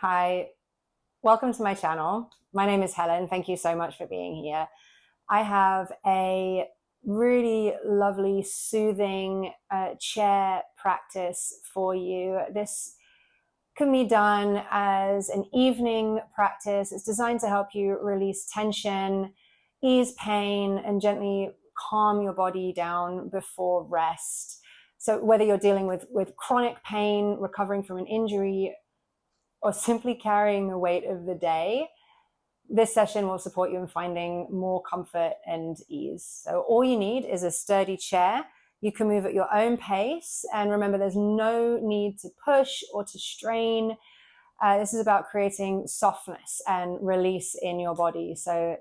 Hi, welcome to my channel. My name is Helen. Thank you so much for being here. I have a really lovely, soothing chair practice for you. This can be done as an evening practice. It's designed to help you release tension, ease pain, and gently calm your body down before rest. So whether you're dealing with chronic pain, recovering from an injury, or simply carrying the weight of the day, this session will support you in finding more comfort and ease. So all you need is a sturdy chair. You can move at your own pace. And remember, there's no need to push or to strain. This is about creating softness and release in your body. So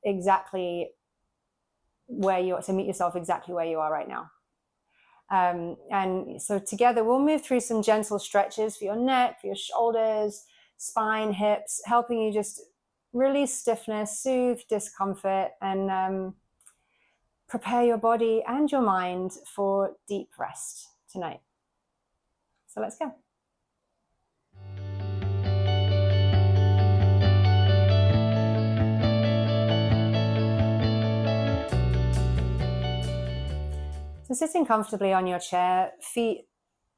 exactly where you are, to meet yourself exactly where you are right now. And so together we'll move through some gentle stretches for your neck, for your shoulders, spine, hips, helping you just release stiffness, soothe discomfort, and prepare your body and your mind for deep rest tonight. So let's go. So sitting comfortably on your chair, feet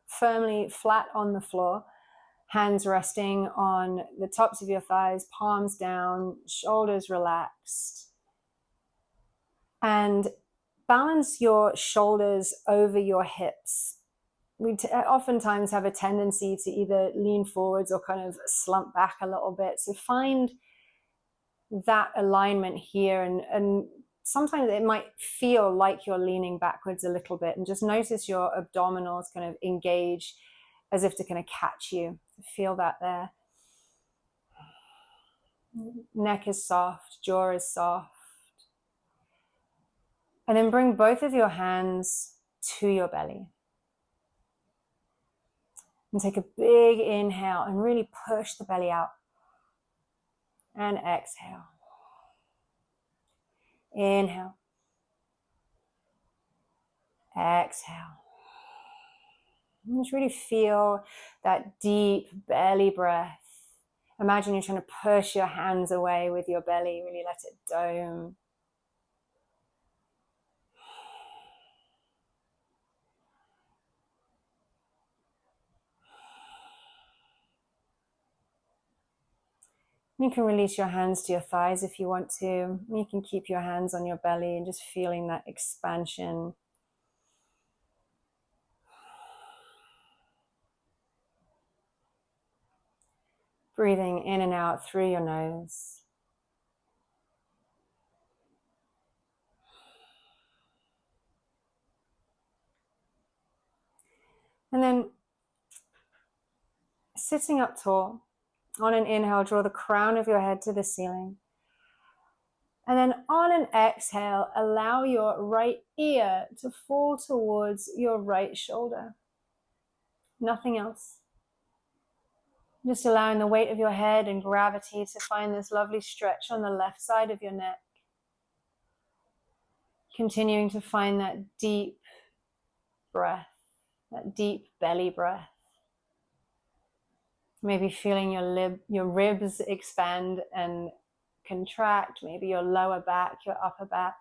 firmly flat on the floor, hands resting on the tops of your thighs, palms down, shoulders relaxed. And balance your shoulders over your hips. We oftentimes have a tendency to either lean forwards or kind of slump back a little bit. So find that alignment here, and sometimes it might feel like you're leaning backwards a little bit, and just notice your abdominals kind of engage as if to kind of catch you. Feel that there. Neck is soft, jaw is soft. And then bring both of your hands to your belly. And take a big inhale and really push the belly out. And exhale. Inhale. Exhale. And just really feel that deep belly breath. Imagine you're trying to push your hands away with your belly. Really let it dome. You can release your hands to your thighs if you want to. You can keep your hands on your belly and just feeling that expansion. Breathing in and out through your nose. And then sitting up tall, on an inhale, draw the crown of your head to the ceiling. And then on an exhale, allow your right ear to fall towards your right shoulder. Nothing else. Just allowing the weight of your head and gravity to find this lovely stretch on the left side of your neck. Continuing to find that deep breath, that deep belly breath. Maybe feeling your ribs expand and contract, maybe your lower back, your upper back.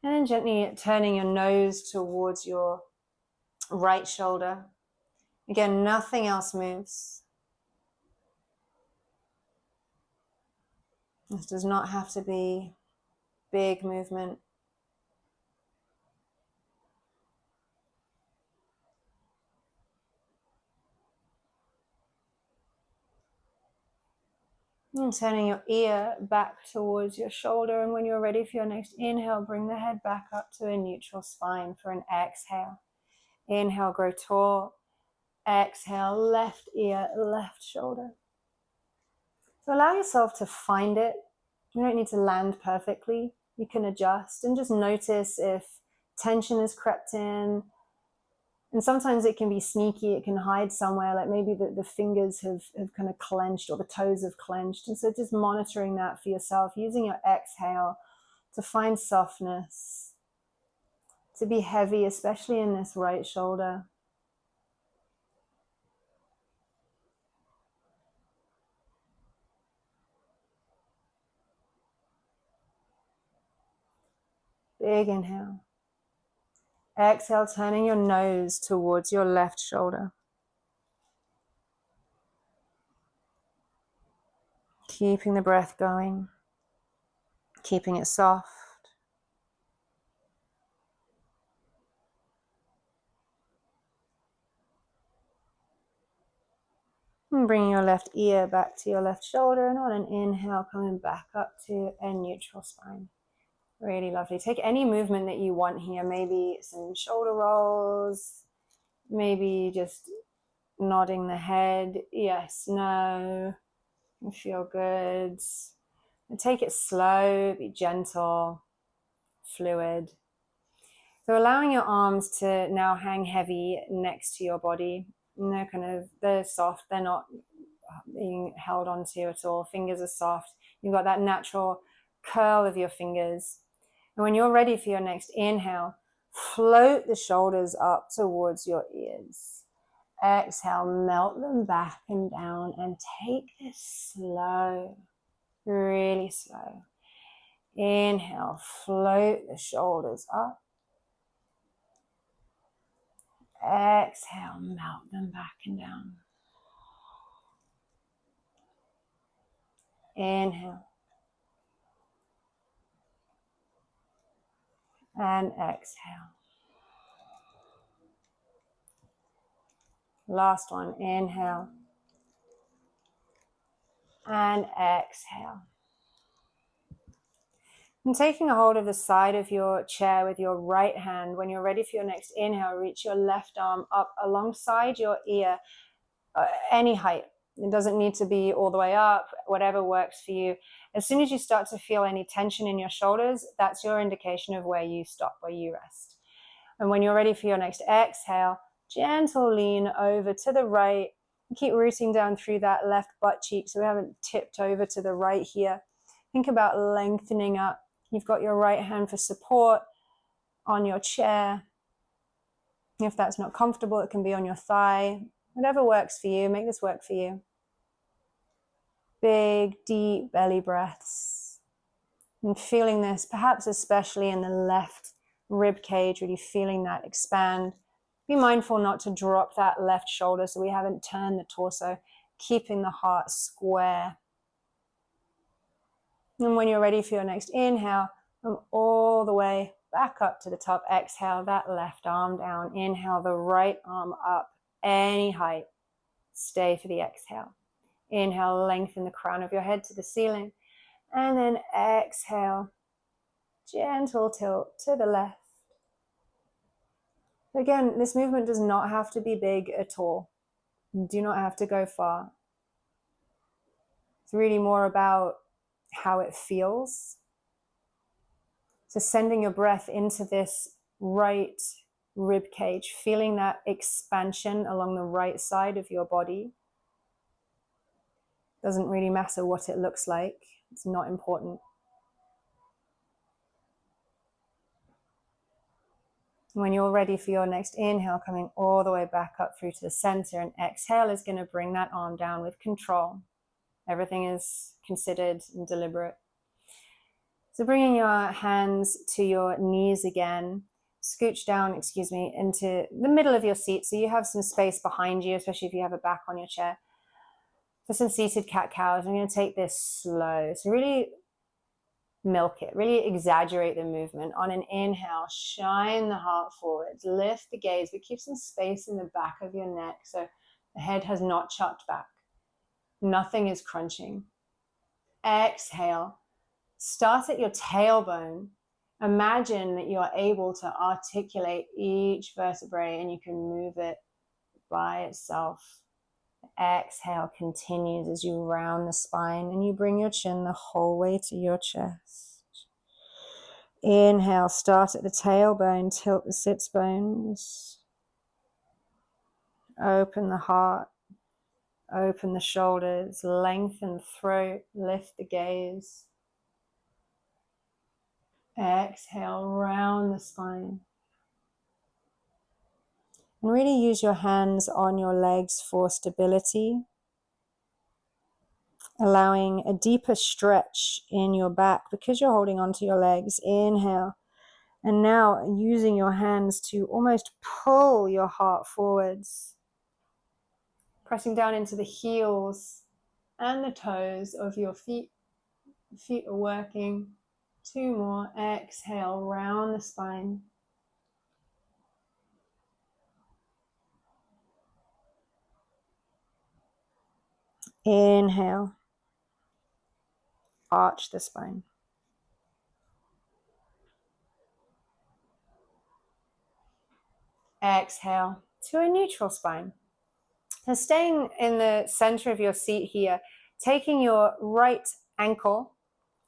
And then gently turning your nose towards your right shoulder. Again, nothing else moves. This does not have to be big movement. And turning your ear back towards your shoulder. And when you're ready for your next inhale, bring the head back up to a neutral spine for an exhale. Inhale, grow tall. Exhale, left ear, left shoulder. So allow yourself to find it. You don't need to land perfectly. You can adjust and just notice if tension has crept in. And sometimes it can be sneaky, it can hide somewhere, like maybe the fingers have kind of clenched or the toes have clenched. And so just monitoring that for yourself, using your exhale to find softness, to be heavy, especially in this right shoulder. Big inhale. Exhale, turning your nose towards your left shoulder. Keeping the breath going, keeping it soft. And bringing your left ear back to your left shoulder, and on an inhale, coming back up to a neutral spine. Really lovely. Take any movement that you want here, maybe some shoulder rolls, maybe just nodding the head, yes, no, you feel good. And take it slow, be gentle, fluid. So allowing your arms to now hang heavy next to your body. And they're soft, they're not being held onto at all. Fingers are soft. You've got that natural curl of your fingers. And when you're ready for your next inhale, float the shoulders up towards your ears. Exhale, melt them back and down, and take this slow, really slow. Inhale, float the shoulders up. Exhale, melt them back and down. Inhale. And exhale. Last one, inhale. And exhale. And taking a hold of the side of your chair with your right hand. When you're ready for your next inhale, reach your left arm up alongside your ear, any height. It doesn't need to be all the way up, whatever works for you. As soon as you start to feel any tension in your shoulders, that's your indication of where you stop, where you rest. And when you're ready for your next exhale, gentle lean over to the right. Keep rooting down through that left butt cheek so we haven't tipped over to the right here. Think about lengthening up. You've got your right hand for support on your chair. If that's not comfortable, it can be on your thigh. Whatever works for you, make this work for you. Big, deep belly breaths. And feeling this, perhaps especially in the left rib cage, really feeling that expand. Be mindful not to drop that left shoulder so we haven't turned the torso, keeping the heart square. And when you're ready for your next inhale, come all the way back up to the top. Exhale that left arm down. Inhale the right arm up, any height. Stay for the exhale. Inhale, lengthen the crown of your head to the ceiling. And then exhale, gentle tilt to the left. Again, this movement does not have to be big at all. You do not have to go far. It's really more about how it feels. So sending your breath into this right rib cage, feeling that expansion along the right side of your body. Doesn't really matter what it looks like. It's not important. When you're ready for your next inhale, coming all the way back up through to the center, and exhale is going to bring that arm down with control. Everything is considered and deliberate. So bringing your hands to your knees again, scooch down, into the middle of your seat so you have some space behind you, especially if you have a back on your chair. For some seated cat-cows, I'm going to take this slow. So really milk it, really exaggerate the movement. On an inhale, shine the heart forwards, lift the gaze, but keep some space in the back of your neck so the head has not chucked back. Nothing is crunching. Exhale. Start at your tailbone. Imagine that you are able to articulate each vertebrae and you can move it by itself. Exhale continues as you round the spine and you bring your chin the whole way to your chest. Inhale, start at the tailbone, tilt the sits bones. Open the heart, open the shoulders, lengthen the throat, lift the gaze. Exhale, round the spine. And really use your hands on your legs for stability, allowing a deeper stretch in your back because you're holding onto your legs. Inhale. And now using your hands to almost pull your heart forwards, pressing down into the heels and the toes of your feet. Feet are working. 2 more. Exhale, round the spine. Inhale. Arch the spine. Exhale to a neutral spine. So staying in the center of your seat here, taking your right ankle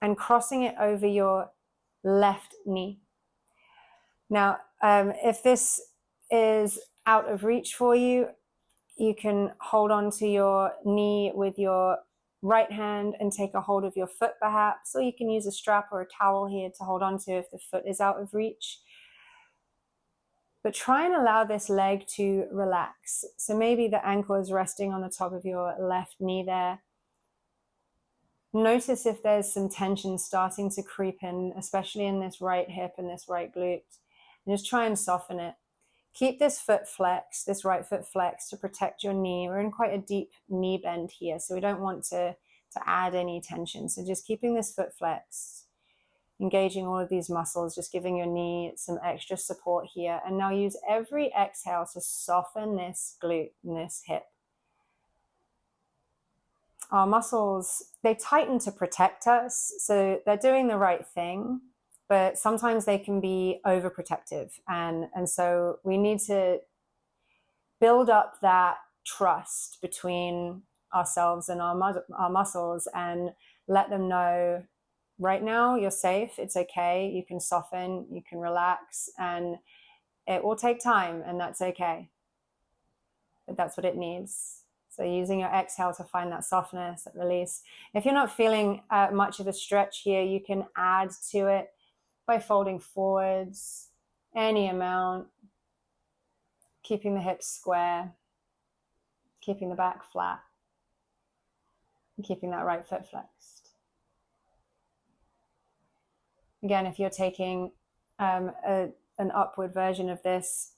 and crossing it over your left knee. Now, if this is out of reach for you, you can hold on to your knee with your right hand and take a hold of your foot perhaps, or you can use a strap or a towel here to hold on to if the foot is out of reach. But try and allow this leg to relax. So maybe the ankle is resting on the top of your left knee there. Notice if there's some tension starting to creep in, especially in this right hip and this right glute. And just try and soften it. Keep this foot flexed, this right foot flexed to protect your knee. We're in quite a deep knee bend here, so we don't want to add any tension. So just keeping this foot flexed, engaging all of these muscles, just giving your knee some extra support here. And now use every exhale to soften this glute and this hip. Our muscles, they tighten to protect us, so they're doing the right thing, but sometimes they can be overprotective. And so we need to build up that trust between ourselves and our muscles and let them know, right now you're safe, it's okay, you can soften, you can relax, and it will take time, and that's okay. But that's what it needs. So using your exhale to find that softness, that release. If you're not feeling much of a stretch here, you can add to it by folding forwards any amount, keeping the hips square, keeping the back flat, and keeping that right foot flexed. Again, if you're taking an upward version of this,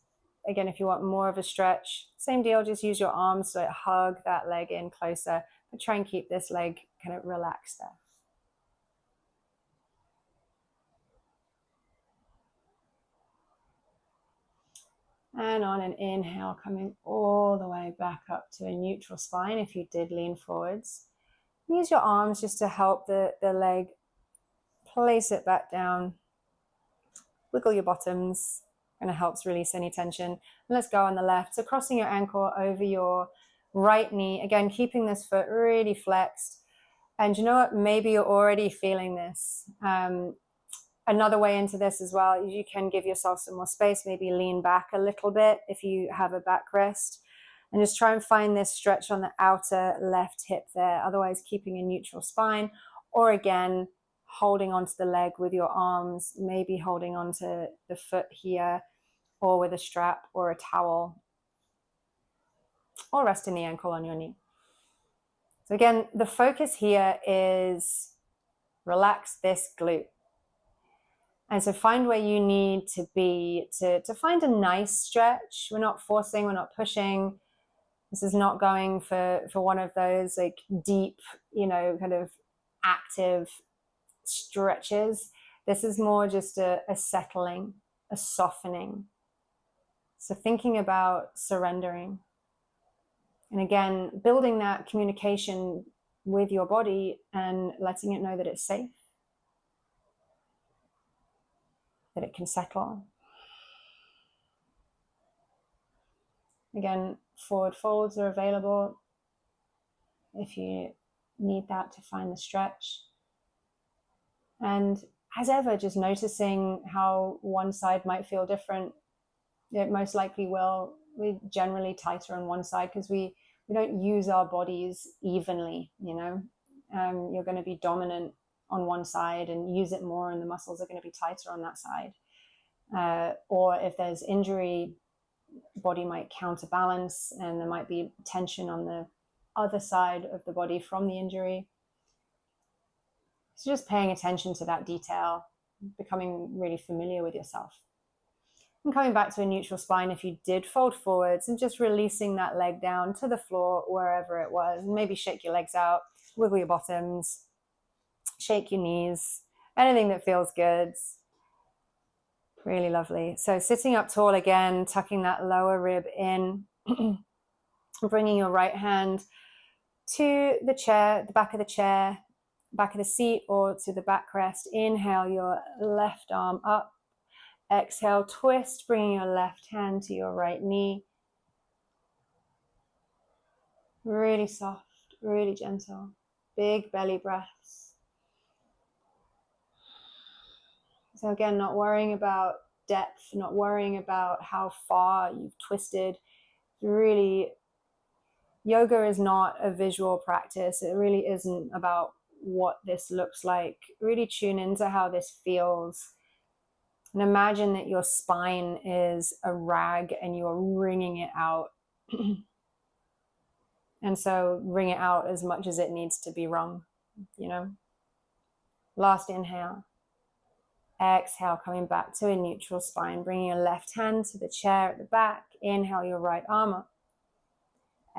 again, if you want more of a stretch, same deal, just use your arms to hug that leg in closer, but try and keep this leg kind of relaxed there. And on an inhale, coming all the way back up to a neutral spine if you did lean forwards. Use your arms just to help the leg, place it back down. Wiggle your bottoms, kind of helps release any tension. And let's go on the left. So crossing your ankle over your right knee, again, keeping this foot really flexed. And you know what? Maybe you're already feeling this. Another way into this as well, you can give yourself some more space, maybe lean back a little bit if you have a backrest, and just try and find this stretch on the outer left hip there, otherwise keeping a neutral spine, or again, holding onto the leg with your arms, maybe holding onto the foot here, or with a strap or a towel, or resting the ankle on your knee. So again, the focus here is relax this glute. And so find where you need to be to find a nice stretch. We're not forcing, we're not pushing. This is not going for one of those like deep, kind of active stretches. This is more just a settling, a softening. So thinking about surrendering. And again, building that communication with your body and letting it know that it's safe, that it can settle. Again, forward folds are available if you need that to find the stretch. And as ever, just noticing how one side might feel different. It most likely will. We're generally tighter on one side because we don't use our bodies evenly, you're going to be dominant on one side and use it more, and the muscles are going to be tighter on that side. Or if there's injury, body might counterbalance and there might be tension on the other side of the body from the injury. So just paying attention to that detail, becoming really familiar with yourself. And coming back to a neutral spine if you did fold forwards, and just releasing that leg down to the floor wherever it was. And maybe shake your legs out, wiggle your bottoms, shake your knees, anything that feels good. Really lovely. So sitting up tall again, tucking that lower rib in, bringing your right hand to the chair, the back of the chair, back of the seat, or to the backrest. Inhale your left arm up. Exhale, twist, bringing your left hand to your right knee. Really soft, really gentle. Big belly breaths. So again, not worrying about depth, not worrying about how far you've twisted. Really, yoga is not a visual practice. It really isn't about what this looks like. Really tune into how this feels. And imagine that your spine is a rag and you're wringing it out. And so wring it out as much as it needs to be wrung, you know. Last inhale. Exhale, coming back to a neutral spine, bringing your left hand to the chair at the back. Inhale your right arm up.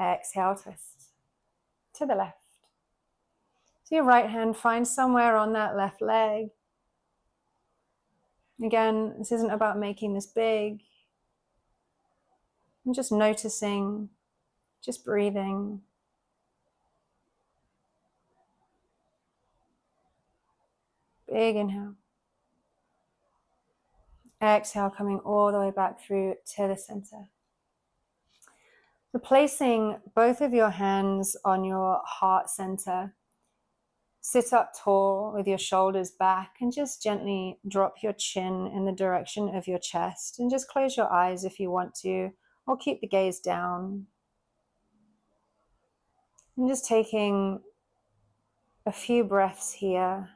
Exhale, twist to the left. So your right hand finds somewhere on that left leg. Again, this isn't about making this big. I'm just noticing, just breathing. Big inhale. Exhale, coming all the way back through to the center. So placing both of your hands on your heart center. Sit up tall with your shoulders back and just gently drop your chin in the direction of your chest, and just close your eyes if you want to, or keep the gaze down. And just taking a few breaths here.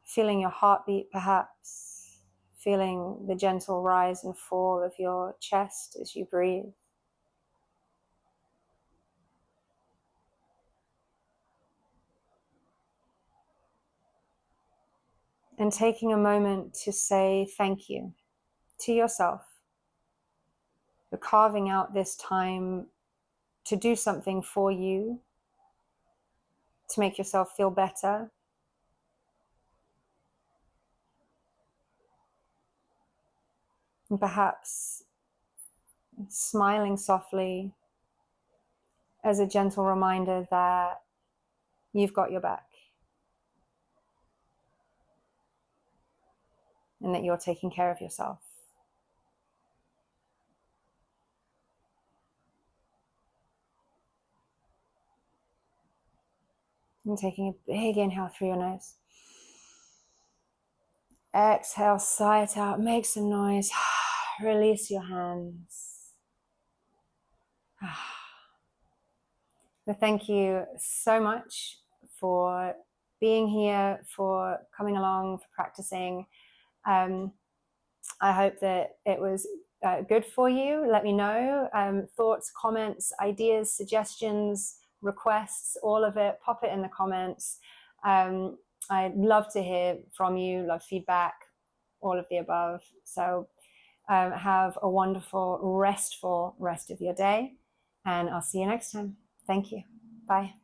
Feeling your heartbeat perhaps, feeling the gentle rise and fall of your chest as you breathe. And taking a moment to say thank you to yourself for carving out this time to do something for you, to make yourself feel better. And perhaps smiling softly as a gentle reminder that you've got your back and that you're taking care of yourself. And taking a big inhale through your nose. Exhale, sigh it out, make some noise. Release your hands. So thank you so much for being here, for coming along, for practicing. I hope that it was good for you. Let me know thoughts, comments, ideas, suggestions, requests, all of it. Pop it in the comments. I'd love to hear from you, love feedback, all of the above. So have a wonderful, restful rest of your day, and I'll see you next time. Thank you. Bye.